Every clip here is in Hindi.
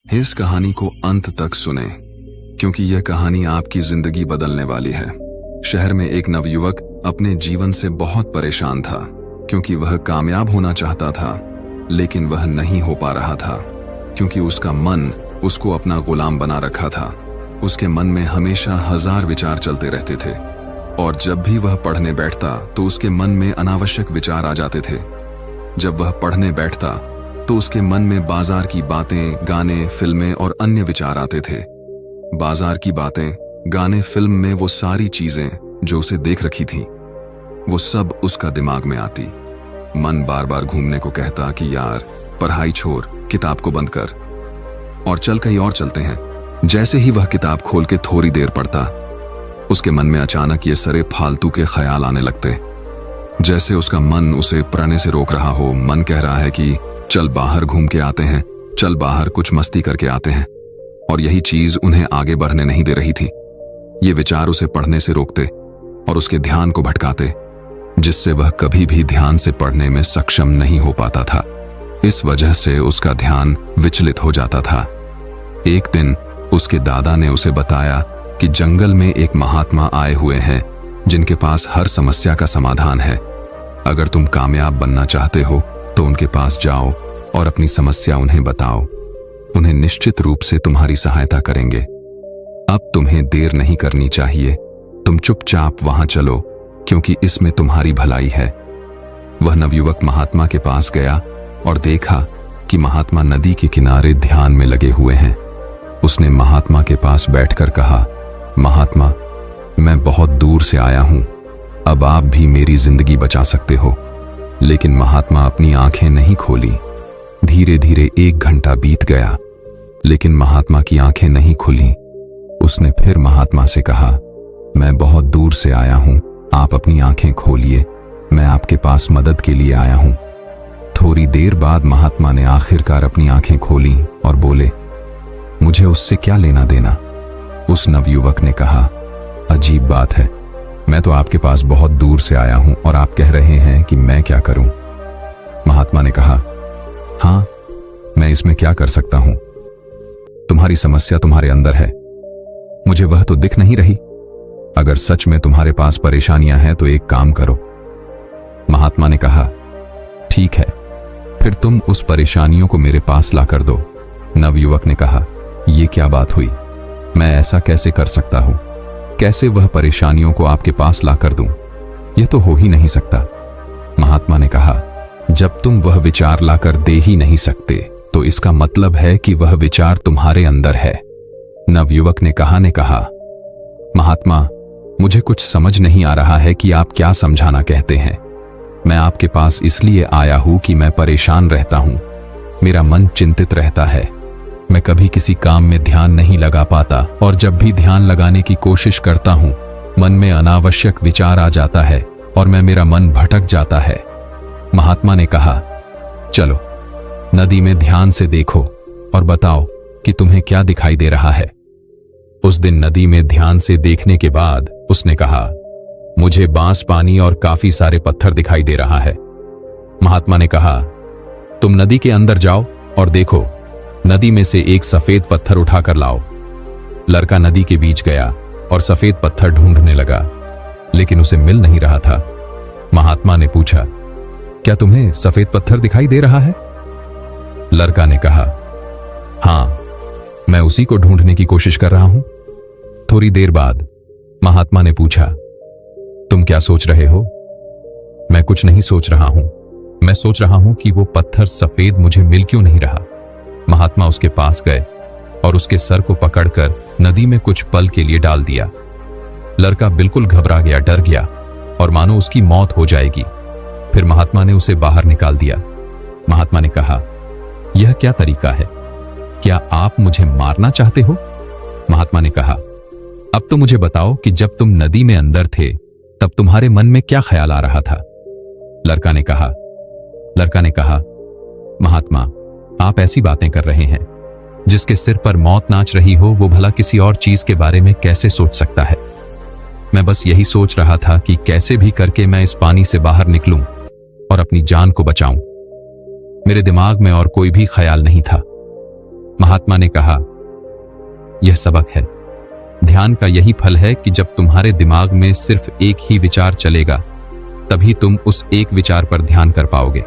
इस कहानी को अंत तक सुने क्योंकि यह कहानी आपकी जिंदगी बदलने वाली है। शहर में एक नवयुवक अपने जीवन से बहुत परेशान था क्योंकि वह कामयाब होना चाहता था, लेकिन वह नहीं हो पा रहा था क्योंकि उसका मन उसको अपना गुलाम बना रखा था। उसके मन में हमेशा हजार विचार चलते रहते थे और जब भी वह पढ़ने बैठता तो उसके मन में अनावश्यक विचार आ जाते थे। जब वह पढ़ने बैठता तो उसके मन में बाजार की बातें, गाने, फिल्में और अन्य विचार आते थे। बाजार की बातें, गाने, फिल्म में वो सारी चीजें जो उसे देख रखी थी, वो सब उसका दिमाग में आती। मन बार बार घूमने को कहता कि यार पढ़ाई छोड़, किताब को बंद कर और चल कहीं और चलते हैं। जैसे ही वह किताब खोल के थोड़ी देर पढ़ता, उसके मन में अचानक ये सारे फालतू के ख्याल आने लगते, जैसे उसका मन उसे पढ़ने से रोक रहा हो। मन कह रहा है कि चल बाहर घूम के आते हैं, चल बाहर कुछ मस्ती करके आते हैं, और यही चीज उन्हें आगे बढ़ने नहीं दे रही थी। ये विचार उसे पढ़ने से रोकते और उसके ध्यान को भटकाते, जिससे वह कभी भी ध्यान से पढ़ने में सक्षम नहीं हो पाता था। इस वजह से उसका ध्यान विचलित हो जाता था। एक दिन उसके दादा ने उसे बताया कि जंगल में एक महात्मा आए हुए हैं जिनके पास हर समस्या का समाधान है। अगर तुम कामयाब बनना चाहते हो तो उनके पास जाओ और अपनी समस्या उन्हें बताओ। उन्हें निश्चित रूप से तुम्हारी सहायता करेंगे। अब तुम्हें देर नहीं करनी चाहिए, तुम चुपचाप वहां चलो क्योंकि इसमें तुम्हारी भलाई है। वह नवयुवक महात्मा के पास गया और देखा कि महात्मा नदी के किनारे ध्यान में लगे हुए हैं। उसने महात्मा के पास बैठकर कहा, महात्मा, मैं बहुत दूर से आया हूं, अब आप भी मेरी जिंदगी बचा सकते हो। लेकिन महात्मा अपनी आंखें नहीं खोली। धीरे धीरे 1 घंटा बीत गया, लेकिन महात्मा की आंखें नहीं खुली। उसने फिर महात्मा से कहा, मैं बहुत दूर से आया हूं, आप अपनी आंखें खोलिए, मैं आपके पास मदद के लिए आया हूं। थोड़ी देर बाद महात्मा ने आखिरकार अपनी आंखें खोली और बोले, मुझे उससे क्या लेना देना। उस नवयुवक ने कहा, अजीब बात है, मैं तो आपके पास बहुत दूर से आया हूं और आप कह रहे हैं कि मैं क्या करूं। महात्मा ने कहा, हां, मैं इसमें क्या कर सकता हूं। तुम्हारी समस्या तुम्हारे अंदर है, मुझे वह तो दिख नहीं रही। अगर सच में तुम्हारे पास परेशानियां हैं तो एक काम करो। महात्मा ने कहा, ठीक है, फिर तुम उस परेशानियों को मेरे पास ला कर दो। नवयुवक ने कहा, यह क्या बात हुई, मैं ऐसा कैसे कर सकता हूं, कैसे वह परेशानियों को आपके पास ला कर दूं, यह तो हो ही नहीं सकता। महात्मा ने कहा, जब तुम वह विचार लाकर दे ही नहीं सकते तो इसका मतलब है कि वह विचार तुम्हारे अंदर है। नवयुवक ने कहा, महात्मा, मुझे कुछ समझ नहीं आ रहा है कि आप क्या समझाना कहते हैं। मैं आपके पास इसलिए आया हूं कि मैं परेशान रहता हूं, मेरा मन चिंतित रहता है, मैं कभी किसी काम में ध्यान नहीं लगा पाता और जब भी ध्यान लगाने की कोशिश करता हूं, मन में अनावश्यक विचार आ जाता है और मेरा मन भटक जाता है। महात्मा ने कहा, चलो नदी में ध्यान से देखो और बताओ कि तुम्हें क्या दिखाई दे रहा है। उस दिन नदी में ध्यान से देखने के बाद उसने कहा, मुझे बांस, पानी और काफी सारे पत्थर दिखाई दे रहा है। महात्मा ने कहा, तुम नदी के अंदर जाओ और देखो, नदी में से एक सफेद पत्थर उठाकर लाओ। लड़का नदी के बीच गया और सफेद पत्थर ढूंढने लगा, लेकिन उसे मिल नहीं रहा था। महात्मा ने पूछा, क्या तुम्हें सफेद पत्थर दिखाई दे रहा है? लड़का ने कहा, हां, मैं उसी को ढूंढने की कोशिश कर रहा हूं। थोड़ी देर बाद महात्मा ने पूछा, तुम क्या सोच रहे हो? मैं कुछ नहीं सोच रहा हूं, मैं सोच रहा हूं कि वो पत्थर सफेद मुझे मिल क्यों नहीं रहा। महात्मा उसके पास गए और उसके सर को पकड़कर नदी में कुछ पल के लिए डाल दिया। लड़का बिल्कुल घबरा गया, डर गया और मानो उसकी मौत हो जाएगी। फिर महात्मा ने उसे बाहर निकाल दिया। महात्मा ने कहा, यह क्या तरीका है, क्या आप मुझे मारना चाहते हो? महात्मा ने कहा, अब तो मुझे बताओ कि जब तुम नदी में अंदर थे तब तुम्हारे मन में क्या ख्याल आ रहा था। लड़का ने कहा, महात्मा, आप ऐसी बातें कर रहे हैं, जिसके सिर पर मौत नाच रही हो वो भला किसी और चीज के बारे में कैसे सोच सकता है। मैं बस यही सोच रहा था कि कैसे भी करके मैं इस पानी से बाहर निकलूं और अपनी जान को बचाऊं। मेरे दिमाग में और कोई भी ख्याल नहीं था। महात्मा ने कहा, यह सबक है। ध्यान का यही फल है कि जब तुम्हारे दिमाग में सिर्फ एक ही विचार चलेगा, तभी तुम उस एक विचार पर ध्यान कर पाओगे।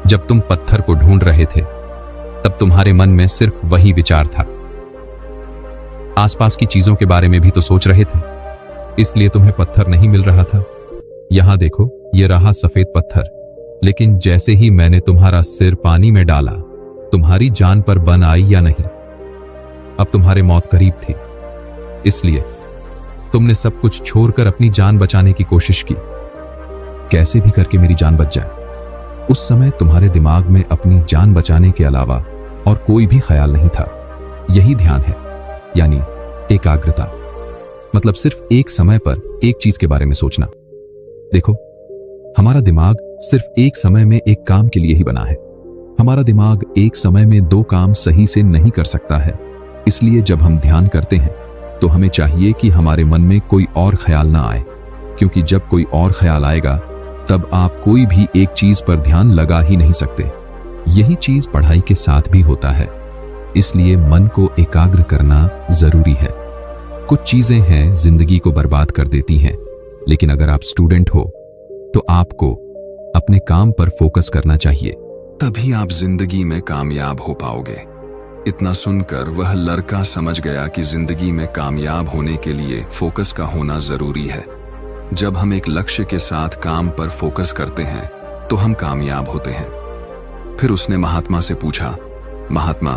जब तुम पत्थर को ढूंढ रहे थे, तब तुम्हारे मन में सिर्फ वही विचार था। आसपास की चीजों के बारे में भी तो सोच रहे थे, इसलिए तुम्हें पत्थर नहीं मिल रहा था। यहां देखो, यह रहा सफेद पत्थर, लेकिन जैसे ही मैंने तुम्हारा सिर पानी में डाला, तुम्हारी जान पर बन आई या नहीं? अब तुम्हारे मौत करीब थी, इसलिए तुमने सब कुछ छोड़कर अपनी जान बचाने की कोशिश की। कैसे भी करके मेरी जान बच जाए। उस समय तुम्हारे दिमाग में अपनी जान बचाने के अलावा और कोई भी ख्याल नहीं था। यही ध्यान है, यानी एकाग्रता। मतलब सिर्फ एक समय पर एक चीज के बारे में सोचना। देखो, हमारा दिमाग सिर्फ एक समय में एक काम के लिए ही बना है। हमारा दिमाग एक समय में दो काम सही से नहीं कर सकता है। इसलिए जब हम ध्यान करते हैं, तो हमें चाहिए कि हमारे मन में कोई और ख्याल ना आए, क्योंकि जब कोई और ख्याल आएगा, तब आप कोई भी एक चीज पर ध्यान लगा ही नहीं सकते। यही चीज पढ़ाई के साथ भी होता है। इसलिए मन को एकाग्र करना जरूरी है। कुछ चीजें हैं जिंदगी को बर्बाद कर देती हैं, लेकिन अगर आप स्टूडेंट हो तो आपको अपने काम पर फोकस करना चाहिए। तभी आप जिंदगी में कामयाब हो पाओगे। इतना सुनकर वह लड़का समझ गया कि जिंदगी में कामयाब होने के लिए फोकस का होना जरूरी है। जब हम एक लक्ष्य के साथ काम पर फोकस करते हैं, तो हम कामयाब होते हैं। फिर उसने महात्मा से पूछा, महात्मा,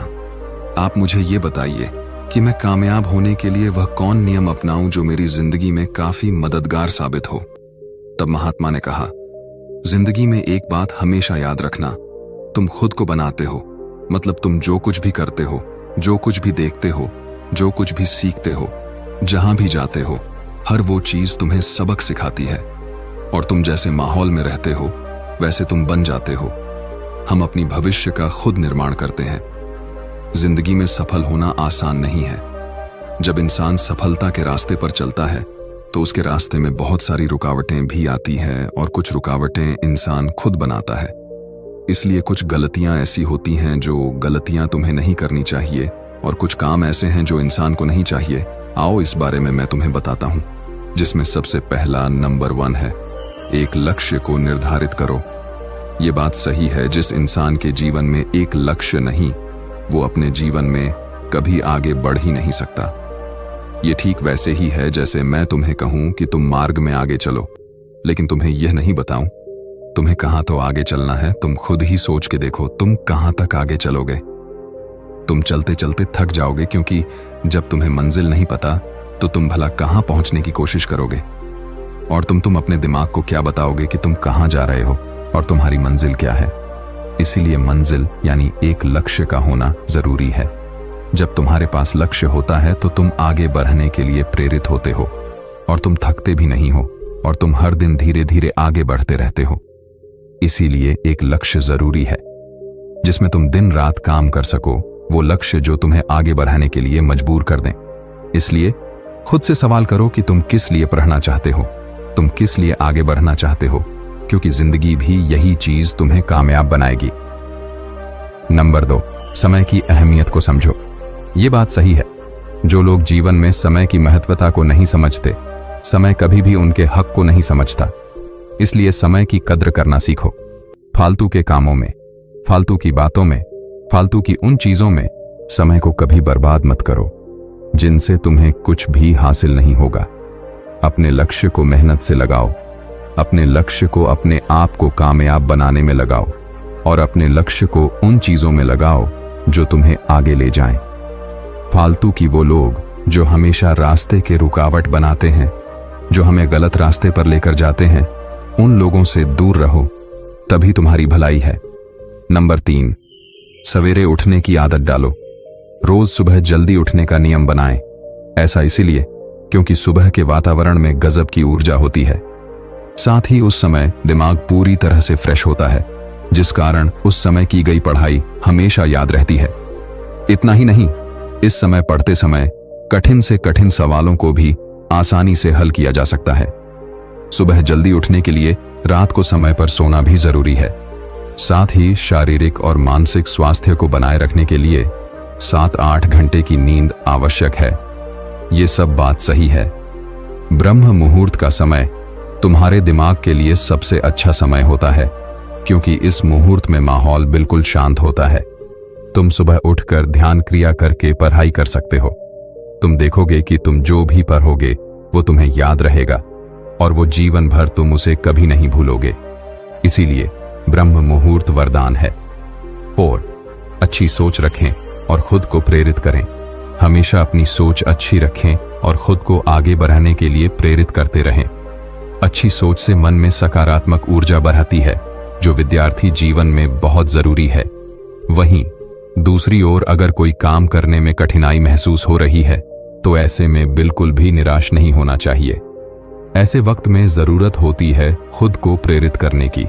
आप मुझे ये बताइए कि मैं कामयाब होने के लिए वह कौन नियम अपनाऊं जो मेरी जिंदगी में काफी मददगार साबित हो। तब महात्मा ने कहा, जिंदगी में एक बात हमेशा याद रखना, तुम खुद को बनाते हो। मतलब तुम जो कुछ भी करते हो, जो कुछ भी देखते हो, जो कुछ भी सीखते हो, जहां भी जाते हो, हर वो चीज तुम्हें सबक सिखाती है। और तुम जैसे माहौल में रहते हो, वैसे तुम बन जाते हो। हम अपनी भविष्य का खुद निर्माण करते हैं। जिंदगी में सफल होना आसान नहीं है। जब इंसान सफलता के रास्ते पर चलता है, तो उसके रास्ते में बहुत सारी रुकावटें भी आती हैं, और कुछ रुकावटें इंसान खुद बनाता है। इसलिए कुछ गलतियां ऐसी होती हैं जो गलतियां तुम्हें नहीं करनी चाहिए, और कुछ काम ऐसे हैं जो इंसान को नहीं चाहिए। आओ इस बारे में मैं तुम्हें बताता हूं, जिसमें सबसे पहला नंबर 1 है, एक लक्ष्य को निर्धारित करो। ये बात सही है, जिस इंसान के जीवन में एक लक्ष्य नहीं, वो अपने जीवन में कभी आगे बढ़ ही नहीं सकता। ये ठीक वैसे ही है जैसे मैं तुम्हें कहूं कि तुम मार्ग में आगे चलो, लेकिन तुम्हें यह नहीं बताऊं तुम्हें कहां तो आगे चलना है। तुम खुद ही सोच के देखो, तुम कहां तक आगे चलोगे। तुम चलते चलते थक जाओगे, क्योंकि जब तुम्हें मंजिल नहीं पता, तो तुम भला कहां पहुंचने की कोशिश करोगे। और तुम अपने दिमाग को क्या बताओगे कि तुम कहां जा रहे हो और तुम्हारी मंजिल क्या है। इसीलिए मंजिल यानी एक लक्ष्य का होना जरूरी है। जब तुम्हारे पास लक्ष्य होता है, तो तुम आगे बढ़ने के लिए प्रेरित होते हो, और तुम थकते भी नहीं हो, और तुम हर दिन धीरे धीरे आगे बढ़ते रहते हो। इसीलिए एक लक्ष्य जरूरी है, जिसमें तुम दिन रात काम कर सको। वो लक्ष्य जो तुम्हें आगे बढ़ाने के लिए मजबूर कर दें। इसलिए खुद से सवाल करो कि तुम किस लिए पढ़ना चाहते हो, तुम किस लिए आगे बढ़ना चाहते हो, क्योंकि जिंदगी भी यही चीज तुम्हें कामयाब बनाएगी। नंबर 2, समय की अहमियत को समझो। ये बात सही है, जो लोग जीवन में समय की महत्वता को नहीं समझते, समय कभी भी उनके हक को नहीं समझता। इसलिए समय की कद्र करना सीखो। फालतू के कामों में, फालतू की बातों में, फालतू की उन चीजों में समय को कभी बर्बाद मत करो, जिनसे तुम्हें कुछ भी हासिल नहीं होगा। अपने लक्ष्य को मेहनत से लगाओ। अपने लक्ष्य को अपने आप को कामयाब बनाने में लगाओ, और अपने लक्ष्य को उन चीजों में लगाओ जो तुम्हें आगे ले जाएं। फालतू की वो लोग जो हमेशा रास्ते के रुकावट बनाते हैं, जो हमें गलत रास्ते पर लेकर जाते हैं, उन लोगों से दूर रहो, तभी तुम्हारी भलाई है। नंबर 3, सवेरे उठने की आदत डालो। रोज सुबह जल्दी उठने का नियम बनाएं। ऐसा इसीलिए क्योंकि सुबह के वातावरण में गजब की ऊर्जा होती है। साथ ही उस समय दिमाग पूरी तरह से फ्रेश होता है, जिस कारण उस समय की गई पढ़ाई हमेशा याद रहती है। इतना ही नहीं, इस समय पढ़ते समय कठिन से कठिन सवालों को भी आसानी से हल किया जा सकता है। सुबह जल्दी उठने के लिए रात को समय पर सोना भी जरूरी है। साथ ही शारीरिक और मानसिक स्वास्थ्य को बनाए रखने के लिए 7-8 घंटे की नींद आवश्यक है। ये सब बात सही है। ब्रह्म मुहूर्त का समय तुम्हारे दिमाग के लिए सबसे अच्छा समय होता है, क्योंकि इस मुहूर्त में माहौल बिल्कुल शांत होता है। तुम सुबह उठकर ध्यान क्रिया करके पढ़ाई कर सकते हो। तुम देखोगे कि तुम जो भी पढ़ोगे वो तुम्हें याद रहेगा और वो जीवन भर तुम उसे कभी नहीं भूलोगे। इसीलिए ब्रह्म मुहूर्त वरदान है। 4. अच्छी सोच रखें और खुद को प्रेरित करें। हमेशा अपनी सोच अच्छी रखें और खुद को आगे बढ़ाने के लिए प्रेरित करते रहें। अच्छी सोच से मन में सकारात्मक ऊर्जा बढ़ती है, जो विद्यार्थी जीवन में बहुत जरूरी है। वहीं दूसरी ओर अगर कोई काम करने में कठिनाई महसूस हो रही है तो ऐसे में बिल्कुल भी निराश नहीं होना चाहिए। ऐसे वक्त में जरूरत होती है खुद को प्रेरित करने की।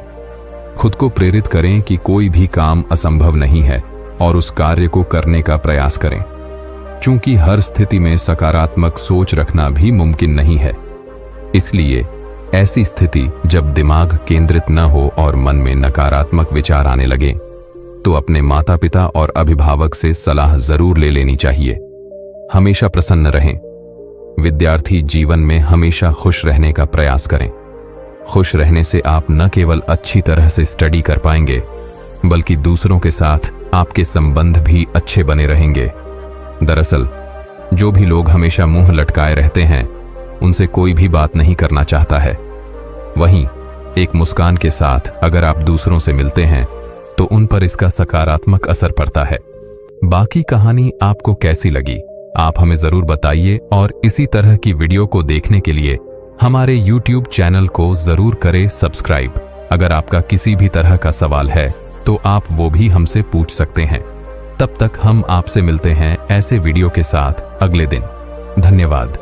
खुद को प्रेरित करें कि कोई भी काम असंभव नहीं है और उस कार्य को करने का प्रयास करें। चूंकि हर स्थिति में सकारात्मक सोच रखना भी मुमकिन नहीं है, इसलिए ऐसी स्थिति जब दिमाग केंद्रित न हो और मन में नकारात्मक विचार आने लगे तो अपने माता पिता और अभिभावक से सलाह जरूर ले लेनी चाहिए। हमेशा प्रसन्न रहें। विद्यार्थी जीवन में हमेशा खुश रहने का प्रयास करें। खुश रहने से आप न केवल अच्छी तरह से स्टडी कर पाएंगे, बल्कि दूसरों के साथ आपके संबंध भी अच्छे बने रहेंगे। दरअसल जो भी लोग हमेशा मुंह लटकाए रहते हैं, उनसे कोई भी बात नहीं करना चाहता है। वहीं एक मुस्कान के साथ अगर आप दूसरों से मिलते हैं तो उन पर इसका सकारात्मक असर पड़ता है। बाकी कहानी आपको कैसी लगी, आप हमें जरूर बताइए और इसी तरह की वीडियो को देखने के लिए हमारे YouTube चैनल को जरूर करें सब्सक्राइब। अगर आपका किसी भी तरह का सवाल है तो आप वो भी हमसे पूछ सकते हैं। तब तक हम आपसे मिलते हैं ऐसे वीडियो के साथ अगले दिन। धन्यवाद।